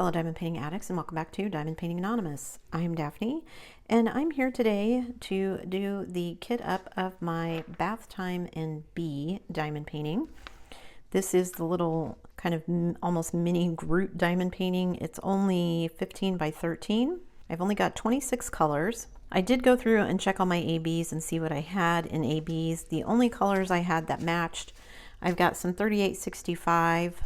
fellow diamond painting addicts, and welcome back to Diamond Painting Anonymous. I'm Daphne, and I'm here today to do the kit up of my Bath Time and Bee diamond painting. This is the little kind of almost mini Groot diamond painting. It's only 15 by 13. I've only got 26 colors. I did go through and check all my ABs and see what I had in ABs. The only colors I had that matched, I've got some 3865.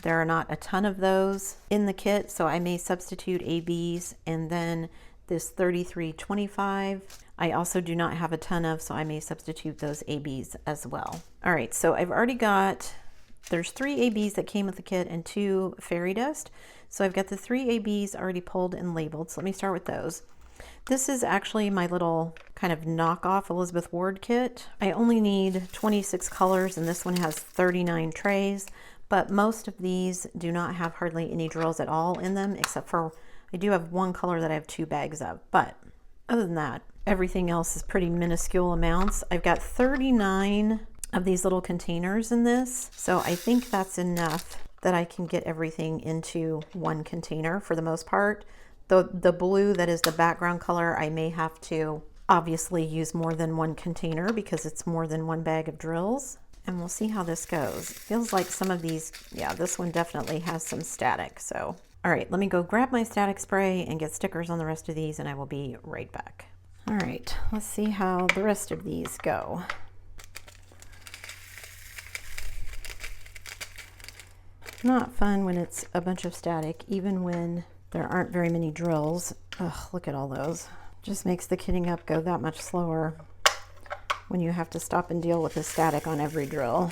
There are not a ton of those in the kit, so I may substitute ABs, and then this 3325 I also do not have a ton of, so I may substitute those ABs as well. All right, so I've already got, there's 3 ABs that came with the kit and 2 fairy dust. So I've got the 3 ABs already pulled and labeled, so let me start with those. This is actually my little kind of knockoff Elizabeth Ward kit. I only need 26 colors, and this one has 39 trays. But most of these do not have hardly any drills at all in them, except for I do have one color that I have 2 bags of. But other than that, everything else is pretty minuscule amounts. I've got 39 of these little containers in this, so I think that's enough that I can get everything into one container for the most part. The blue that is the background color, I may have to obviously use more than one container because it's more than one bag of drills. And we'll see how this goes. It feels like some of these, yeah, this one definitely has some static. So, all right, let me go grab my static spray and get stickers on the rest of these, and I will be right back. All right, let's see how the rest of these go. Not fun when it's a bunch of static, even when there aren't very many drills. Ugh, look at all those. Just makes the kitting up go that much slower when you have to stop and deal with the static on every drill.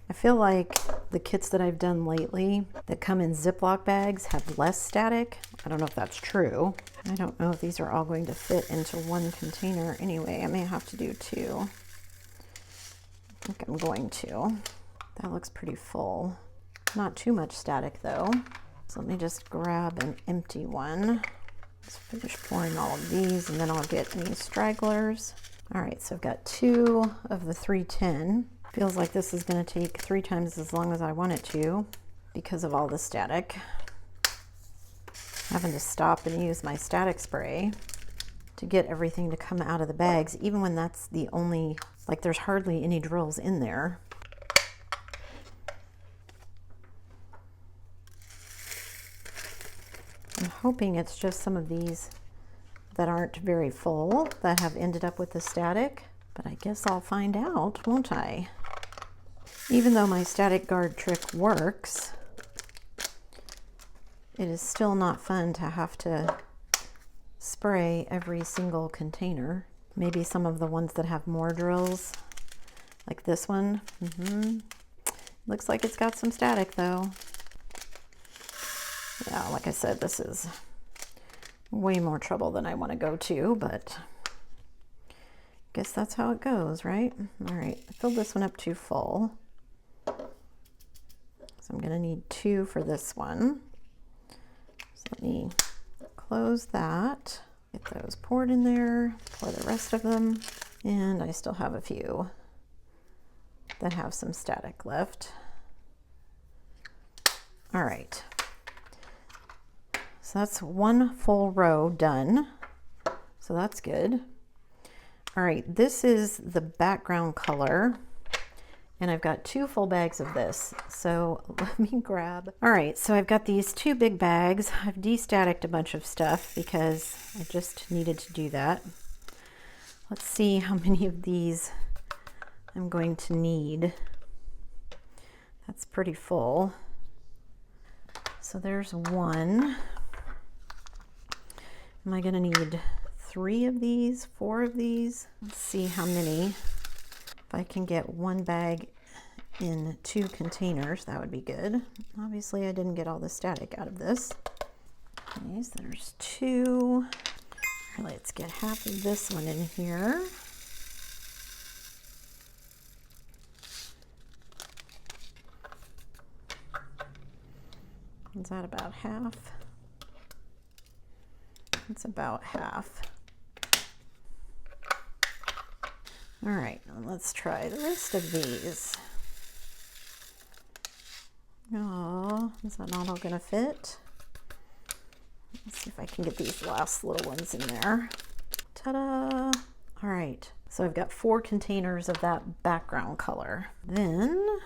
I feel like the kits that I've done lately that come in Ziploc bags have less static. I don't know if that's true. I don't know if these are all going to fit into one container. Anyway, I may have to do 2. I think I'm going to. That looks pretty full. Not too much static though. So let me just grab an empty one. Let's finish pouring all of these, and then I'll get any stragglers. All right, so I've got 2 of the 310. Feels like this is going to take 3 times as long as I want it to because of all the static. Having to stop and use my static spray to get everything to come out of the bags, even when that's the only, like there's hardly any drills in there. I'm hoping it's just some of these that aren't very full that have ended up with the static, but I guess I'll find out, won't I? Even though my static guard trick works, it is still not fun to have to spray every single container. Maybe some of the ones that have more drills, like this one. Looks like it's got some static though. Yeah, like I said, this is way more trouble than I want to go to, but I guess that's how it goes, right? All right, I filled this one up too full. So I'm going to need 2 for this one. So let me close that, get those poured in there, pour the rest of them, and I still have a few that have some static left. All right. So that's 1 full row done. So that's good. All right, this is the background color, and I've got 2 full bags of this. So let me grab. All right, so I've got these 2 big bags. I've destaticked a bunch of stuff because I just needed to do that. Let's see how many of these I'm going to need. That's pretty full. So there's 1. Am I going to need 3 of these, 4 of these? Let's see how many. If I can get 1 bag in 2 containers, that would be good. Obviously, I didn't get all the static out of this. Okay, so there's 2. Let's get half of this one in here. Is that about half? It's about half. All right, let's try the rest of these. Oh, is that not all gonna fit? Let's see if I can get these last little ones in there. Ta-da! All right, so I've got 4 containers of that background color. Then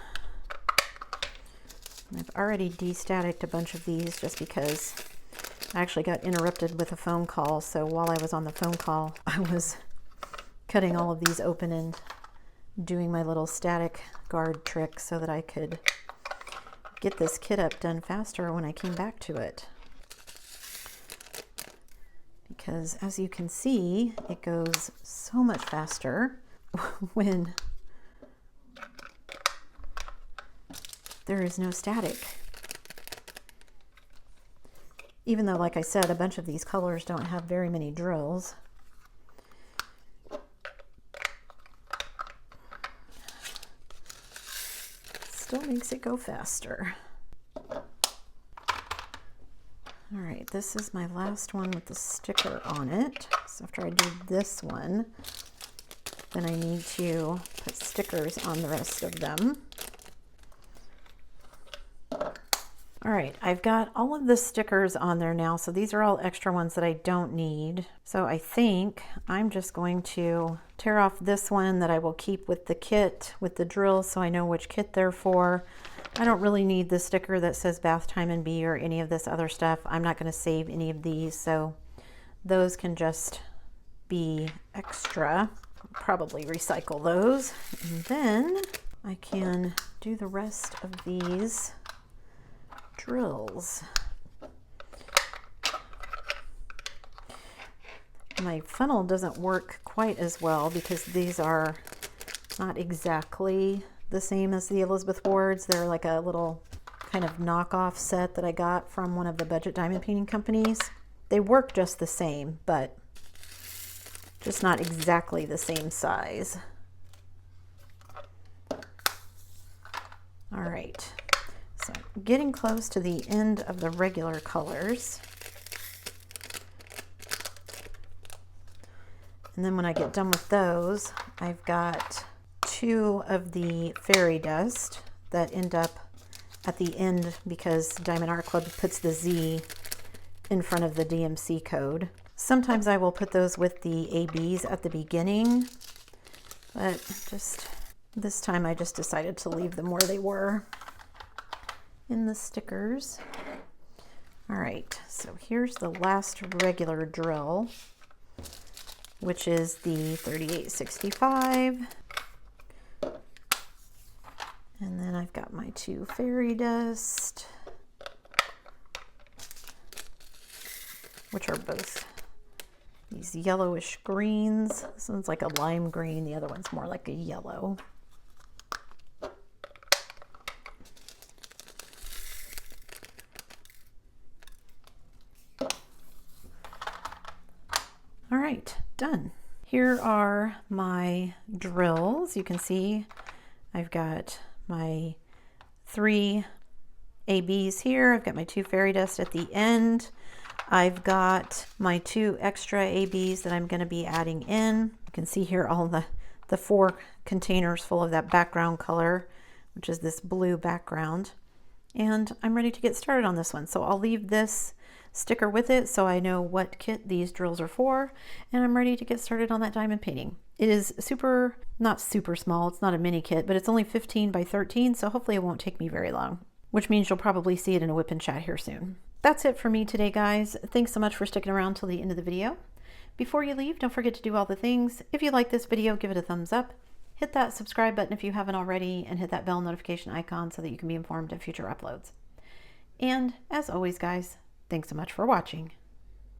I've already destaticked a bunch of these just because I actually got interrupted with a phone call. So while I was on the phone call, I was cutting all of these open and doing my little static guard trick so that I could get this kit up done faster when I came back to it. Because as you can see, it goes so much faster when there is no static. Even though, like I said, a bunch of these colors don't have very many drills. Still makes it go faster. All right, this is my last one with the sticker on it. So after I do this one, then I need to put stickers on the rest of them. All right, I've got all of the stickers on there now. So these are all extra ones that I don't need. So I think I'm just going to tear off this one that I will keep with the kit, with the drills, so I know which kit they're for. I don't really need the sticker that says Bath Time and Bee or any of this other stuff. I'm not going to save any of these, so those can just be extra. I'll probably recycle those. And then I can do the rest of these drills. My funnel doesn't work quite as well because these are not exactly the same as the Elizabeth Wards. They're like a little kind of knockoff set that I got from one of the budget diamond painting companies. They work just the same, but just not exactly the same size. All right, so getting close to the end of the regular colors. And then when I get done with those, I've got 2 of the fairy dust that end up at the end because Diamond Art Club puts the Z in front of the DMC code. Sometimes I will put those with the ABs at the beginning, but just this time I just decided to leave them where they were in the stickers. All right, so here's the last regular drill, which is the 3865. And then I've got my 2 fairy dust, which are both these yellowish greens. This one's like a lime green, the other one's more like a yellow. All right, done. Here are my drills. You can see I've got my 3 ABs here. I've got my 2 fairy dust at the end. I've got my 2 extra ABs that I'm going to be adding in. You can see here all the 4 containers full of that background color, which is this blue background. And I'm ready to get started on this one. So I'll leave this sticker with it so I know what kit these drills are for, and I'm ready to get started on that diamond painting. It is not super small, it's not a mini kit, but it's only 15 by 13, so hopefully it won't take me very long, which means you'll probably see it in a whip and chat here soon. That's it for me today, guys. Thanks so much for sticking around till the end of the video. Before you leave, don't forget to do all the things. If you like this video, give it a thumbs up, hit that subscribe button if you haven't already, and hit that bell notification icon so that you can be informed of future uploads. And as always, guys, thanks so much for watching.